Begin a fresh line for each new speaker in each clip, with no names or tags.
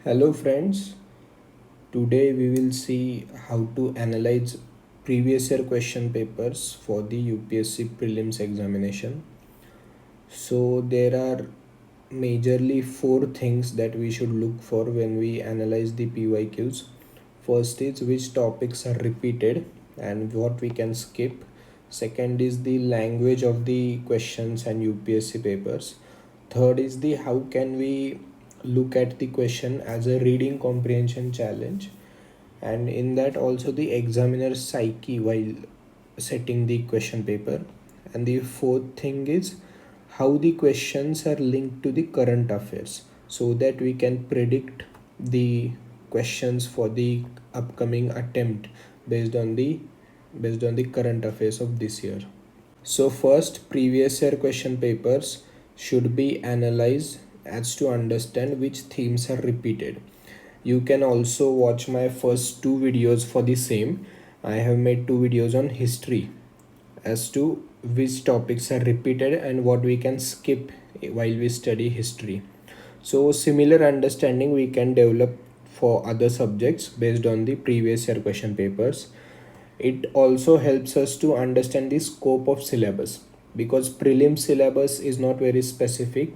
Hello friends, today we will see how to analyze previous year question papers for the UPSC Prelims examination. So there are majorly four things that we should look for when we analyze the PYQs. First is which topics are repeated and what we can skip. Second is the language of the questions and UPSC papers. Third is the how can we look at the question as a reading comprehension challenge, and in that also the examiner's psyche while setting the question paper. And the fourth thing is how the questions are linked to the current affairs so that we can predict the questions for the upcoming attempt based on the current affairs of this year. So first, previous year question papers should be analyzed as to understand which themes are repeated. You can also watch my first two videos for the same. I have made two videos on history as to which topics are repeated and what we can skip while we study history. So similar understanding we can develop for other subjects based on the previous year question papers. It also helps us to understand the scope of syllabus because prelim syllabus is not very specific.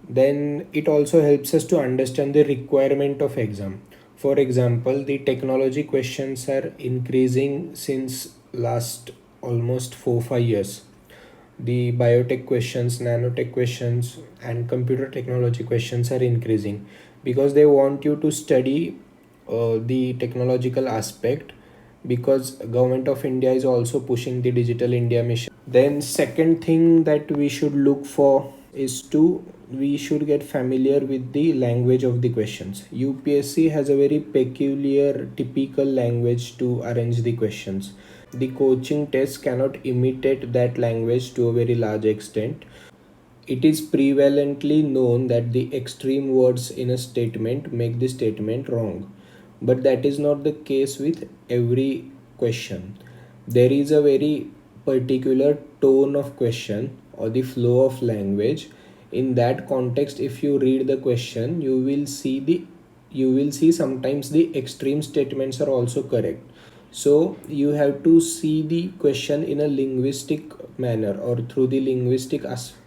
Then it also helps us to understand the requirement of exam. For example, the technology questions are increasing since last almost 4 5 years. The biotech questions, nanotech questions, and computer technology questions are increasing because they want you to study the technological aspect, because government of India is also pushing the digital India mission. Then second thing that we should look for is to we should get familiar with the language of the questions. UPSC has a very peculiar typical language to arrange the questions. The coaching test cannot imitate that language to a very large extent. It is prevalently known that the extreme words in a statement make the statement wrong, but that is not the case with every question. There is a very particular tone of question or the flow of language. In that context, if you read the question, you will see sometimes the extreme statements are also correct. So you have to see the question in a linguistic manner or through the linguistic aspect.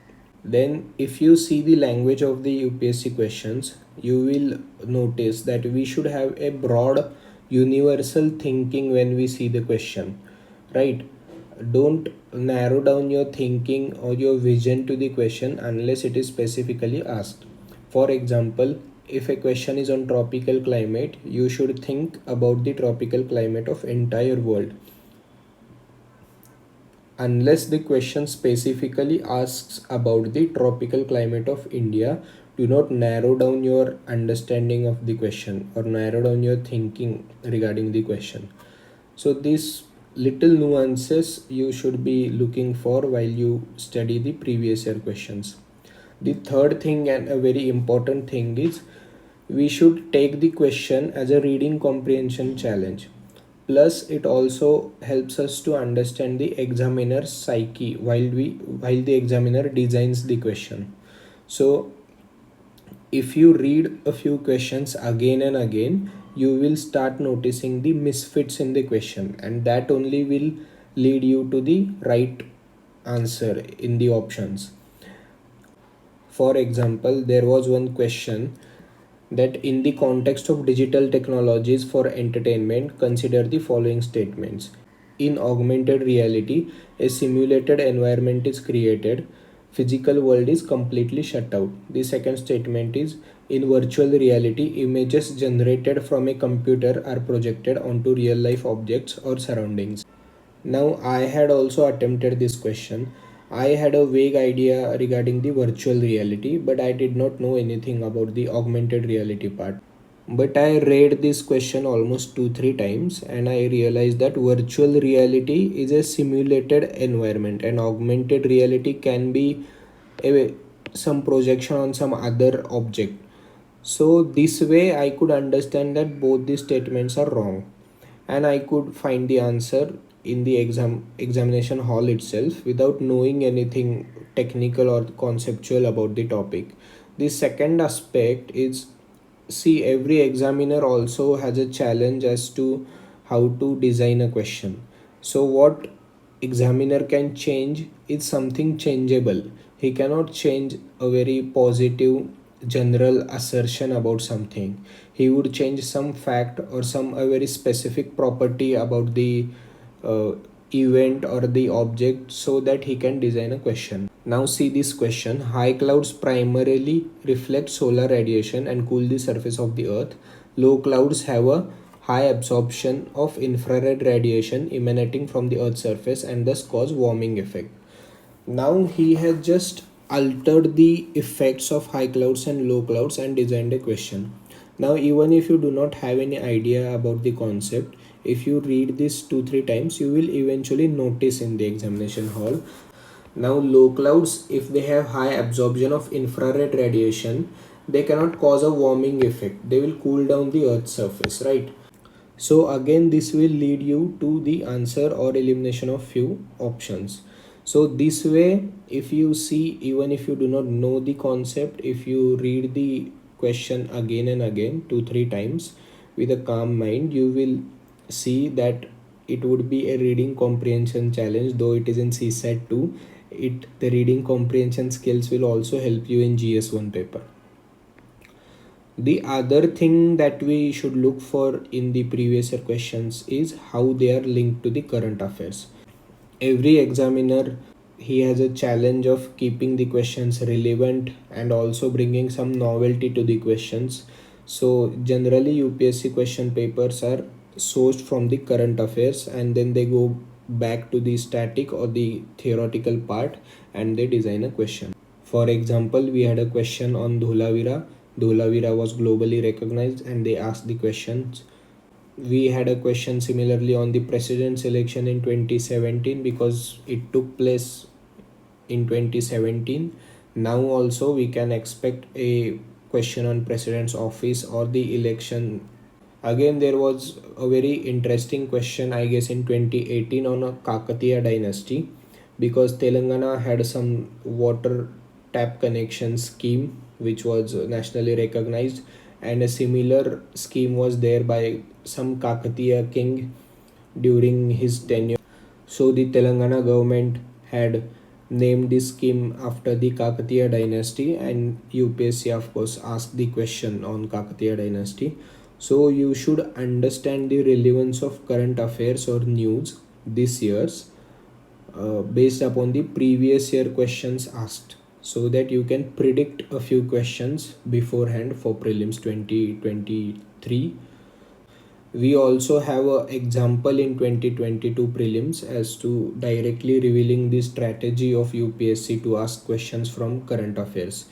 Then, if you see the language of the UPSC questions, you will notice that we should have a broad universal thinking when we see the question, right? Don't narrow down your thinking or your vision to the question unless it is specifically asked. For example, if a question is on tropical climate, you should think about the tropical climate of entire world. Unless the question specifically asks about the tropical climate of India, do not narrow down your understanding of the question or narrow down your thinking regarding the question. So these little nuances you should be looking for while you study the previous year questions. The third thing and a very important thing is we should take the question as a reading comprehension challenge. Plus it also helps us to understand the examiner's psyche while the examiner designs the question. So if you read a few questions again and again, you will start noticing the misfits in the question, and that only will lead you to the right answer in the options. For example, there was one question that in the context of digital technologies for entertainment, consider the following statements. In augmented reality, a simulated environment is created. Physical world is completely shut out. The second statement is in virtual reality, images generated from a computer are projected onto real life objects or surroundings. Now, I had also attempted this question. I had a vague idea regarding the virtual reality, but I did not know anything about the augmented reality part. But I read this question almost 2 3 times and I realized that virtual reality is a simulated environment and augmented reality can be some projection on some other object. So, this way I could understand that both these statements are wrong, and I could find the answer in the examination hall itself without knowing anything technical or conceptual about the topic. The second aspect is see, every examiner also has a challenge as to how to design a question. So what examiner can change is something changeable. He cannot change a very positive general assertion about something. He would change some fact or some a very specific property about the uh, event or the object so that he can design a question. Now see this question. High clouds primarily reflect solar radiation and cool the surface of the earth. Low clouds have a high absorption of infrared radiation emanating from the earth's surface and thus cause warming effect. Now he has just altered the effects of high clouds and low clouds and designed a question. Now even if you do not have any idea about the concept, if you read this 2-3 times, you will eventually notice in the examination hall. Now low clouds, if they have high absorption of infrared radiation, they cannot cause a warming effect. They will cool down the earth's surface, right? So again this will lead you to the answer or elimination of few options. So this way, if you see, even if you do not know the concept, if you read the question again and again 2-3 times with a calm mind, you will see that it would be a reading comprehension challenge. Though it is in CSAT 2, the reading comprehension skills will also help you in GS1 paper. The other thing that we should look for in the previous year questions is how they are linked to the current affairs. Every examiner, he has a challenge of keeping the questions relevant and also bringing some novelty to the questions. So generally UPSC question papers are sourced from the current affairs and then they go back to the static or the theoretical part and they design a question. For example, we had a question on Dholavira. Dholavira was globally recognized and they asked the questions. We had a question similarly on the president's election in 2017 because it took place in 2017. Now also we can expect a question on president's office or the election. Again, there was a very interesting question, I guess, in 2018 on a Kakatiya dynasty because Telangana had some water tap connection scheme which was nationally recognized, and a similar scheme was there by some Kakatiya king during his tenure. So the Telangana government had named this scheme after the Kakatiya dynasty, and UPSC of course asked the question on Kakatiya dynasty. So you should understand the relevance of current affairs or news this year's based upon the previous year questions asked, so that you can predict a few questions beforehand for prelims 2023. We also have an example in 2022 prelims as to directly revealing the strategy of UPSC to ask questions from current affairs.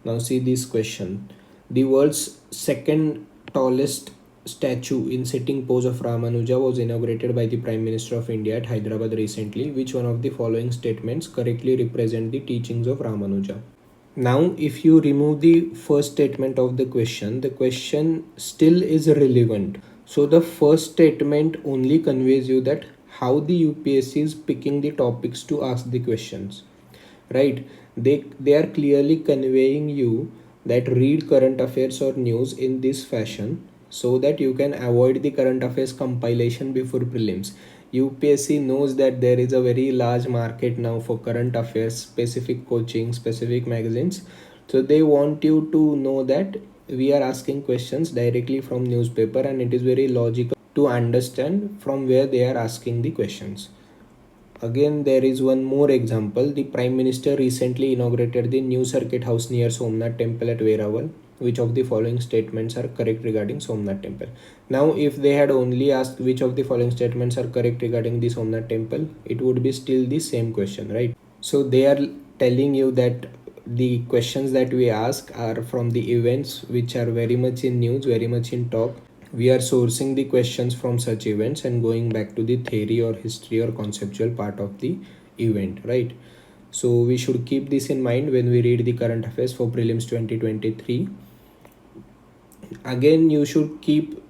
Now see this question. The world's second tallest statue in sitting pose of Ramanuja was inaugurated by the Prime Minister of India at Hyderabad recently. Which one of the following statements correctly represent the teachings of Ramanuja? Now, if you remove the first statement of the question still is relevant. So, the first statement only conveys you that how the UPSC is picking the topics to ask the questions, right? They are clearly conveying you that read current affairs or news in this fashion so that you can avoid the current affairs compilation before prelims. UPSC knows that there is a very large market now for current affairs, specific coaching, specific magazines. So they want you to know that we are asking questions directly from newspaper and it is very logical to understand from where they are asking the questions. Again, there is one more example. The Prime Minister recently inaugurated the new circuit house near Somnath Temple at Veraval. Which of the following statements are correct regarding Somnath Temple? Now, if they had only asked which of the following statements are correct regarding the Somnath Temple, it would be still the same question, right? So they are telling you that the questions that we ask are from the events which are very much in news, very much in talk. We are sourcing the questions from such events and going back to the theory or history or conceptual part of the event, right? So we should keep this in mind when we read the current affairs for prelims 2023. Again, you should keep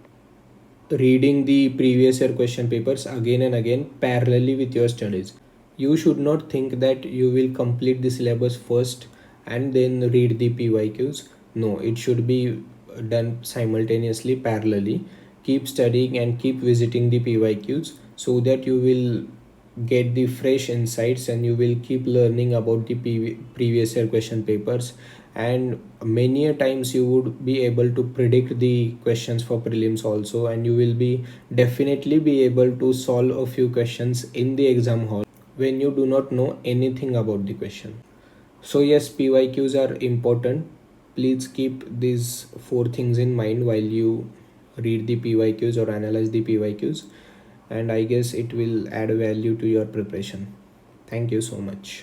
reading the previous year question papers again and again parallelly with your studies. You should not think that you will complete the syllabus first and then read the PYQs. No, it should be done simultaneously parallelly. Keep studying and keep visiting the PYQs so that you will get the fresh insights and you will keep learning about the previous year question papers, and many a times you would be able to predict the questions for prelims also, and you will be definitely be able to solve a few questions in the exam hall when you do not know anything about the question. So yes, PYQs are important. Please keep these four things in mind while you read the PYQs or analyze the PYQs, and I guess it will add value to your preparation. Thank you so much.